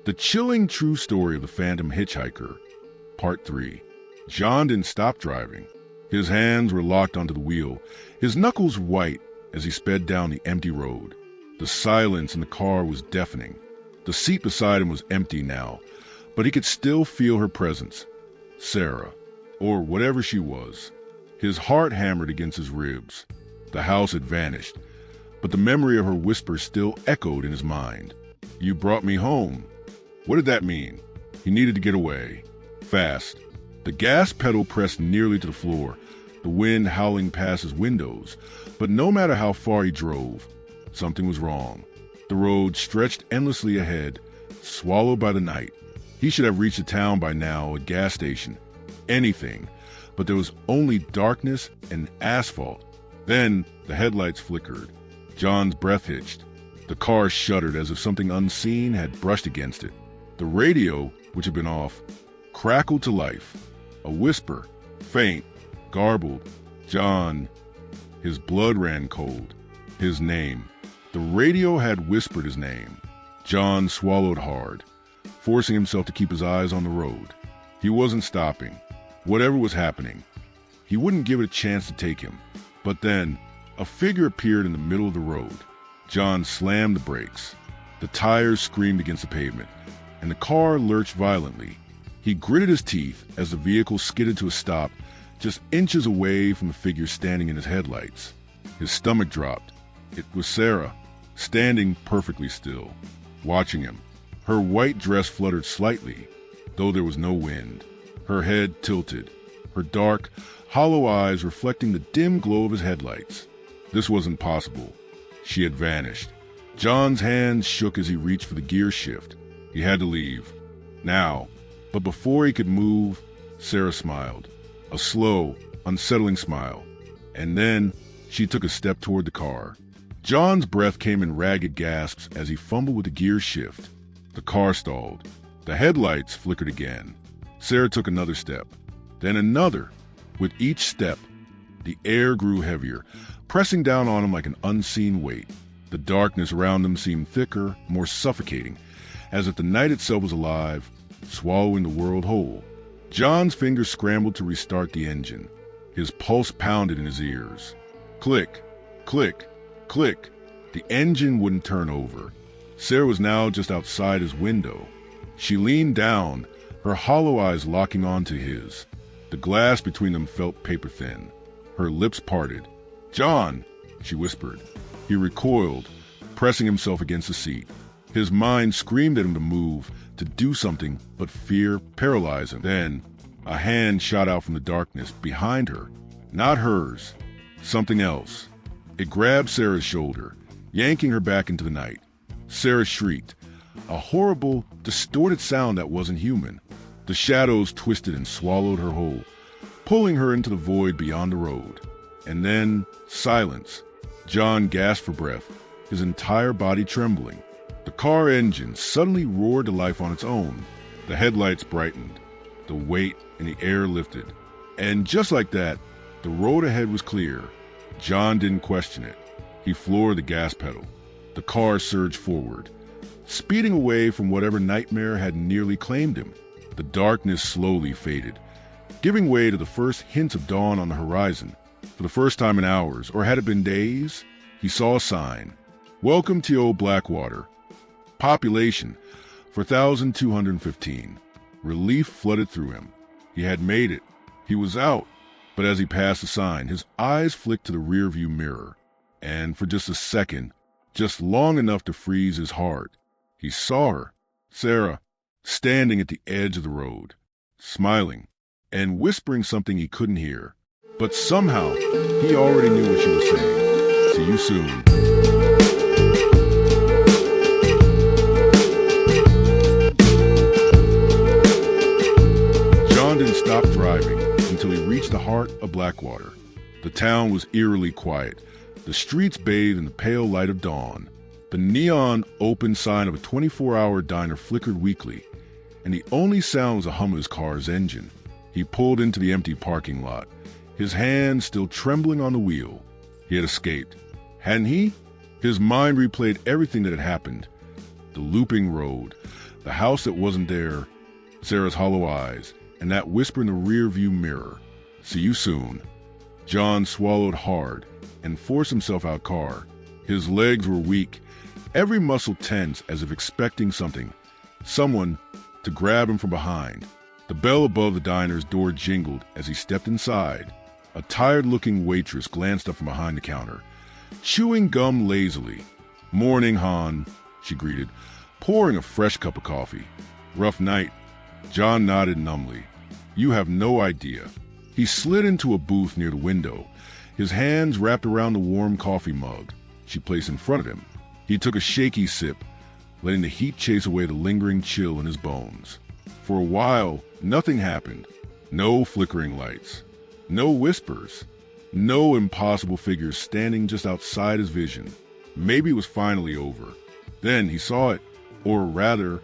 The chilling true story of the Phantom Hitchhiker, Part 3. John didn't stop driving. His hands were locked onto the wheel, his knuckles white as he sped down the empty road. The silence in the car was deafening. The seat beside him was empty now, but he could still feel her presence. Sarah, or whatever she was. His heart hammered against his ribs. The house had vanished, but the memory of her whisper still echoed in his mind. "You brought me home." What did that mean? He needed to get away. Fast. The gas pedal pressed nearly to the floor, the wind howling past his windows. But no matter how far he drove, something was wrong. The road stretched endlessly ahead, swallowed by the night. He should have reached the town by now, a gas station, anything. But there was only darkness and asphalt. Then the headlights flickered. John's breath hitched. The car shuddered as if something unseen had brushed against it. The radio, which had been off, crackled to life. A whisper, faint, garbled. John. His blood ran cold. His name. The radio had whispered his name. John swallowed hard, forcing himself to keep his eyes on the road. He wasn't stopping. Whatever was happening, he wouldn't give it a chance to take him. But then, a figure appeared in the middle of the road. John slammed the brakes. The tires screamed against the pavement, and the car lurched violently. He gritted his teeth as the vehicle skidded to a stop, just inches away from the figure standing in his headlights. His stomach dropped. It was Sarah, standing perfectly still, watching him. Her white dress fluttered slightly, though there was no wind. Her head tilted, her dark, hollow eyes reflecting the dim glow of his headlights. This wasn't possible. She had vanished. John's hands shook as he reached for the gear shift. He had to leave. Now. But before he could move, Sarah smiled. A slow, unsettling smile. And then she took a step toward the car. John's breath came in ragged gasps as he fumbled with the gear shift. The car stalled. The headlights flickered again. Sarah took another step, then another. With each step, the air grew heavier, pressing down on him like an unseen weight. The darkness around them seemed thicker, more suffocating, as if the night itself was alive, swallowing the world whole. John's fingers scrambled to restart the engine. His pulse pounded in his ears. Click, click, click. The engine wouldn't turn over. Sarah was now just outside his window. She leaned down, her hollow eyes locking onto his. The glass between them felt paper-thin. Her lips parted. "John," she whispered. He recoiled, pressing himself against the seat. His mind screamed at him to move, to do something, but fear paralyzed him. Then, a hand shot out from the darkness behind her. Not hers. Something else. It grabbed Sarah's shoulder, yanking her back into the night. Sarah shrieked, a horrible, distorted sound that wasn't human. The shadows twisted and swallowed her whole, pulling her into the void beyond the road. And then, silence. John gasped for breath, his entire body trembling. The car engine suddenly roared to life on its own. The headlights brightened. The weight in the air lifted. And just like that, the road ahead was clear. John didn't question it. He floored the gas pedal. The car surged forward, speeding away from whatever nightmare had nearly claimed him. The darkness slowly faded, giving way to the first hints of dawn on the horizon. For the first time in hours, or had it been days, he saw a sign. "Welcome to Old Blackwater. Population 4,215. Relief flooded through him. He had made it. He was out. But as he passed the sign, his eyes flicked to the rearview mirror. And for just a second, just long enough to freeze his heart, he saw her, Sarah, standing at the edge of the road, smiling and whispering something he couldn't hear. But somehow, he already knew what she was saying. "See you soon." John didn't stop driving until he reached the heart of Blackwater. The town was eerily quiet, the streets bathed in the pale light of dawn. The neon open sign of a 24-hour diner flickered weakly, and the only sound was the hum of his car's engine. He pulled into the empty parking lot, his hand still trembling on the wheel. He had escaped. Hadn't he? His mind replayed everything that had happened. The looping road, The house that wasn't there, Sarah's hollow eyes, and that whisper in the rear-view mirror. See you soon. John swallowed hard and forced himself out car. His legs were weak, every muscle tense as if expecting someone to grab him from behind. The bell above the diner's door jingled as he stepped inside. A tired-looking waitress glanced up from behind the counter, chewing gum lazily. "Morning, Han," she greeted, pouring a fresh cup of coffee. "Rough night." John nodded numbly. "You have no idea." He slid into a booth near the window, his hands wrapped around the warm coffee mug she placed in front of him. He took a shaky sip, letting the heat chase away the lingering chill in his bones. For a while, nothing happened. No flickering lights, no whispers, no impossible figures standing just outside his vision. Maybe it was finally over. Then he saw it, or rather,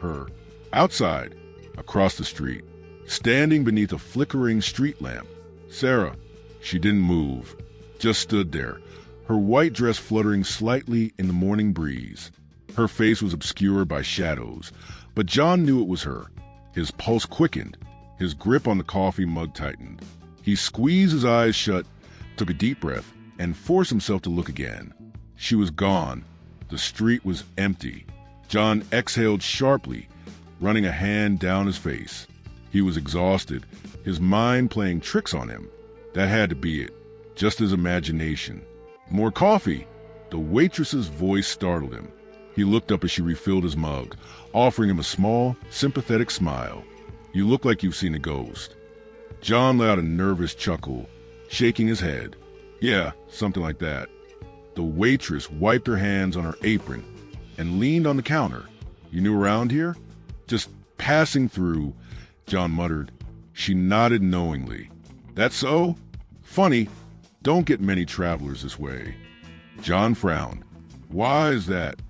her, outside, across the street, standing beneath a flickering street lamp. Sarah. She didn't move, just stood there, her white dress fluttering slightly in the morning breeze. Her face was obscured by shadows, but John knew it was her. His pulse quickened, his grip on the coffee mug tightened. He squeezed his eyes shut, took a deep breath, and forced himself to look again. She was gone. The street was empty. John exhaled sharply, running a hand down his face. He was exhausted, his mind playing tricks on him. That had to be it, just his imagination. "More coffee!" The waitress's voice startled him. He looked up as she refilled his mug, offering him a small, sympathetic smile. "You look like you've seen a ghost." John let out a nervous chuckle, shaking his head. "Yeah, something like that." The waitress wiped her hands on her apron and leaned on the counter. "You new around here?" "Just passing through," John muttered. She nodded knowingly. "That so? Funny, don't get many travelers this way." John frowned. "Why is that?"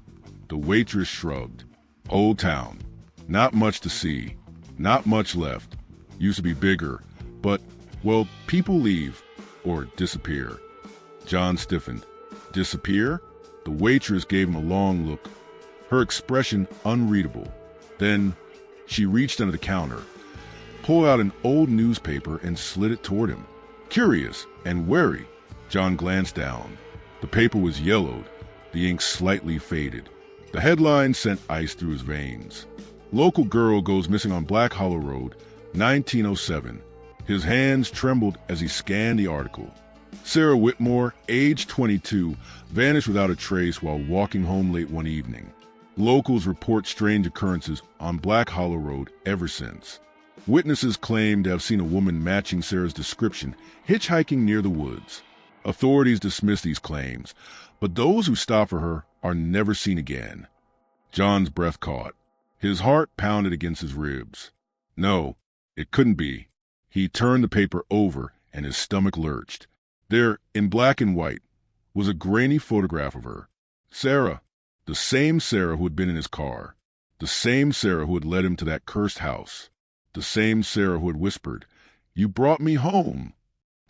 The waitress shrugged. "Old town. Not much to see. Not much left. Used to be bigger, but, well, people leave or disappear." John stiffened. "Disappear?" The waitress gave him a long look, her expression unreadable. Then she reached under the counter, pulled out an old newspaper and slid it toward him. Curious and wary, John glanced down. The paper was yellowed, the ink slightly faded. The headline sent ice through his veins. "Local girl goes missing on Black Hollow Road, 1907. His hands trembled as he scanned the article. Sarah Whitmore, age 22, vanished without a trace while walking home late one evening. Locals report strange occurrences on Black Hollow Road ever since. Witnesses claim to have seen a woman matching Sarah's description hitchhiking near the woods. Authorities dismiss these claims, but those who stop for her are never seen again." John's breath caught. His heart pounded against his ribs. No, it couldn't be. He turned the paper over and his stomach lurched. There, in black and white, was a grainy photograph of her. Sarah, the same Sarah who had been in his car, the same Sarah who had led him to that cursed house, the same Sarah who had whispered, "You brought me home."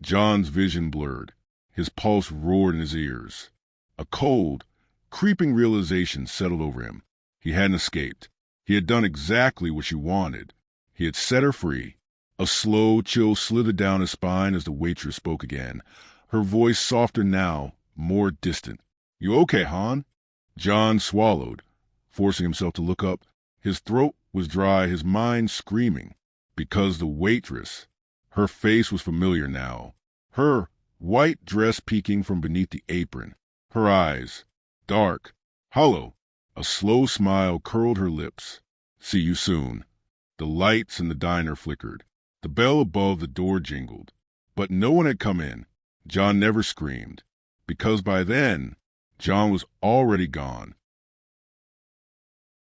John's vision blurred. His pulse roared in his ears. A cold, creeping realization settled over him. He hadn't escaped. He had done exactly what she wanted. He had set her free. A slow chill slithered down his spine as the waitress spoke again, her voice softer now, more distant. "You okay, Han?" John swallowed, forcing himself to look up. His throat was dry, his mind screaming. Because the waitress, her face was familiar now. Her white dress peeking from beneath the apron. Her eyes, dark, hollow. A slow smile curled her lips. "See you soon." The lights in the diner flickered. The bell above the door jingled. But no one had come in. John never screamed, because by then, John was already gone.